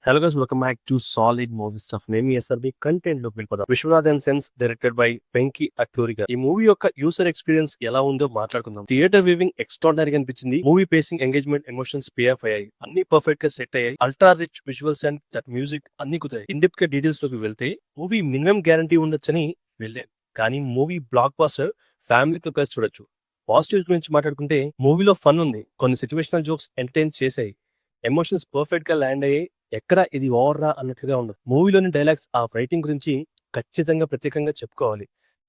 Hello guys, welcome back to Solid Movie Stuff. మేము SRB content లోకి వెళ్ళిపోదాం. Vishwanath and sense directed by Venky Atluri గారు. ఈ మూవీ యొక్క యూసర్ ఎక్స్పీరియన్స్ ఎలా ఉందో మాట్లాడుకుందాం. థియేటర్ వ్యూవింగ్ ఎక్స్ట్రాడినరీ అనిపించింది. Movie pacing, engagement, emotions pay off అయ్యాయి. అన్ని పర్ఫెక్ట్ గా సెట్ అయ్యాయి. Ultra rich visuals and that music అన్ని కుతాయి. ఇండిప్ గా డీటెయిల్స్ లోకి వెళ్తే మూవీ మినిమం గ్యారంటీ ఉండొచ్చని వెళ్ళాను, కానీ మూవీ బ్లాక్ బాస్టర్, ఫ్యామిలీతో కలిసి చూడొచ్చు. పాజిటివ్స్ గురించి మాట్లాడుకుంటే మూవీలో ఫన్ ఉంది, కొన్ని సిచ్యువేషనల్ జోక్స్ ఎంటర్టైన్ చేసాయి, ఎమోషన్స్ పర్ఫెక్ట్ గా ల్యాండ్ అయ్యాయి. ఎక్కడ ఇది ఓవర్రా అన్నట్లుగా ఉండదు. మూవీలోని డైలాగ్స్, ఆ రైటింగ్ గురించి ఖచ్చితంగా ప్రత్యేకంగా చెప్పుకోవాలి.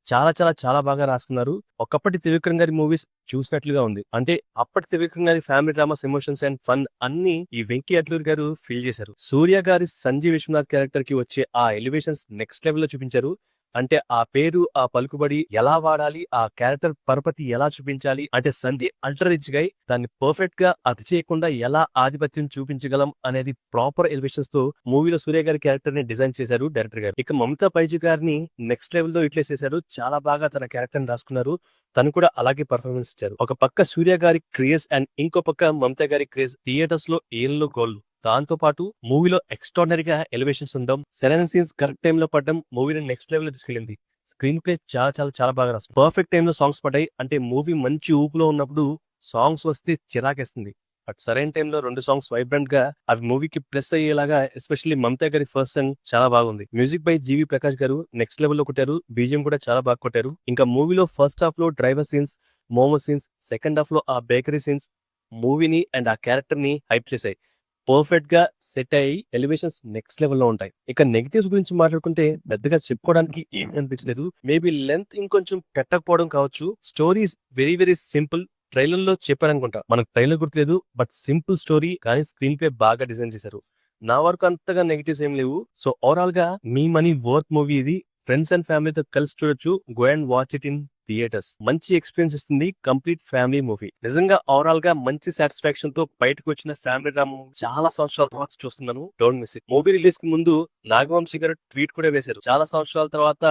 చాలా చాలా చాలా బాగా రాసుకున్నారు. ఒకప్పటి త్రివిక్రమ్ గారి మూవీస్ చూసినట్లుగా ఉంది. అంటే అప్పటి త్రివిక్రమ్ గారి family dramas, emotions and fun అన్ని ఈ వెంకీ అట్లూరి గారు ఫీల్ చేశారు. సూర్య గారి సంజీవ్ విశ్వనాథ్ క్యారెక్టర్ కి వచ్చే ఆ ఎలివేషన్స్ నెక్స్ట్ లెవెల్ లో చూపించారు. అంటే ఆ పేరు, ఆ పలుకుబడి ఎలా వాడాలి, ఆ క్యారెక్టర్ పరపతి ఎలా చూపించాలి, అంటే సంధి అల్ట్రా రిచ్ గా దాన్ని పర్ఫెక్ట్ గా అతి చేయకుండా ఎలా ఆధిపత్యం చూపించగలం అనేది ప్రాపర్ ఎలివేషన్స్ తో మూవీలో సూర్య గారి క్యారెక్టర్ ని డిజైన్ చేశారు డైరెక్టర్ గారు. ఇక మమతా పైజు గారిని నెక్స్ట్ లెవెల్ లో ఇట్లే చేశారు. చాలా బాగా తన క్యారెక్టర్ ని రాసుకున్నారు. తను కూడా అలాగే పర్ఫార్మెన్స్ ఇచ్చారు. ఒక పక్క సూర్య గారి క్రేజ్ అండ్ ఇంకో పక్క మమతా గారి క్రేజ్ థియేటర్స్ లో ఏళ్ళు గోల్డ్. దాంతో పాటు మూవీలో ఎక్స్ట్రాడినరీగా ఎలివేషన్స్ ఉండడం, సెరైన సీన్స్ కరెక్ట్ టైం లో పడడం మూవీని నెక్స్ట్ లెవెల్ లో తీసుకెళ్ళింది. స్క్రీన్ ప్లే చాలా చాలా చాలా బాగా రాస్తుంది. పర్ఫెక్ట్ టైం లో సాంగ్స్ పడ్డాయి. అంటే మూవీ మంచి ఊపులో ఉన్నప్పుడు సాంగ్స్ వస్తే చిరాకేస్తుంది. బట్ సరైన టైంలో 2 సాంగ్స్ వైబ్రెంట్ గా అవి మూవీకి ప్లస్ అయ్యేలాగా, ఎస్పెషల్లీ మమతా గారి ఫస్ట్ సాంగ్ చాలా బాగుంది. మ్యూజిక్ బై జీవి ప్రకాష్ గారు నెక్స్ట్ లెవెల్ లో కొట్టారు. బీజియం కూడా చాలా బాగా కొట్టారు. ఇంకా మూవీలో ఫస్ట్ హాఫ్ లో driver scenes, momo scenes, second half లో ఆ బేకరీ సీన్స్ మూవీని అండ్ ఆ క్యారెక్టర్ ని హైప్ చేశాయి. పర్ఫెక్ట్ గా సెట్ అయ్యి ఎలివేషన్స్ నెక్స్ట్ లెవెల్ లో ఉంటాయి. ఇక నెగిటివ్స్ గురించి మాట్లాడుకుంటే పెద్దగా చెప్పుకోవడానికి ఏమీ అనిపించలేదు. మేబీ లెంత్ ఇంకొంచెం పెట్టకపోవడం కావచ్చు. Stories very very simple. Trailer లో చెప్పారనుకుంటా, మనకు ట్రైలర్ గుర్తులేదు, బట్ సింపుల్ స్టోరీ, కానీ స్క్రీన్ ప్లే బాగా డిజైన్ చేశారు. నా వరకు అంతగా నెగిటివ్స్ ఏం లేవు. సో ఓవరాల్ గా మీ మనీ వర్త్ మూవీ ఇది. ఫ్రెండ్స్ అండ్ ఫ్యామిలీతో కలిసి చూడొచ్చు. Go and watch it in theatres. మంచి ఎక్స్పీరియన్స్ ఇస్తుంది. Complete family movie. నిజంగా ఓవరాల్ గా మంచి సాటిస్ఫాక్షన్ తో బయటకు వచ్చిన ఫ్యామిలీ డ్రామా చాలా సంవత్సరాల తర్వాత చూస్తున్నాను. Don't miss it. Movie release కి ముందు నాగవంశీ గారు ట్వీట్ కూడా వేశారు, చాలా సంవత్సరాల తర్వాత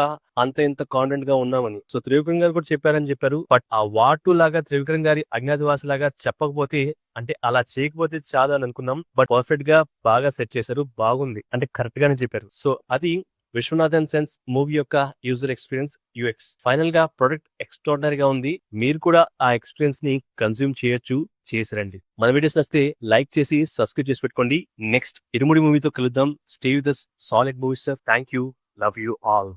అంత ఇంత కాన్ఫిడెంట్ గా ఉన్నామని. సో త్రివిక్రమ్ గారు కూడా చెప్పారని చెప్పారు. బట్ ఆ వాటు లాగా త్రివిక్రమ్ గారి అజ్ఞాతవాసి లాగా చెప్పకపోతే, అంటే అలా చేయకపోతే చాలు అని అనుకున్నాం. బట్ పర్ఫెక్ట్ గా బాగా సెట్ చేశారు. బాగుంది, అంటే కరెక్ట్ గానే చెప్పారు. సో అది విశ్వనాథ్ అండ్ సెన్స్ మూవీ యొక్క యూజర్ ఎక్స్పీరియన్స్, యూఎక్స్. ఫైనల్ గా ప్రొడక్ట్ ఎక్స్ట్రాడినరీగా ఉంది. మీరు కూడా ఆ ఎక్స్పీరియన్స్ ని కన్స్యూమ్ చేయొచ్చు, చేసిరండి. మన వీడియోస్ నచ్చితే లైక్ చేసి సబ్స్క్రైబ్ చేసి పెట్టుకోండి. నెక్స్ట్ ఇరుముడి మూవీతో కలుద్దాం. Stay with us, solid movie stuff. Thank you, love you all.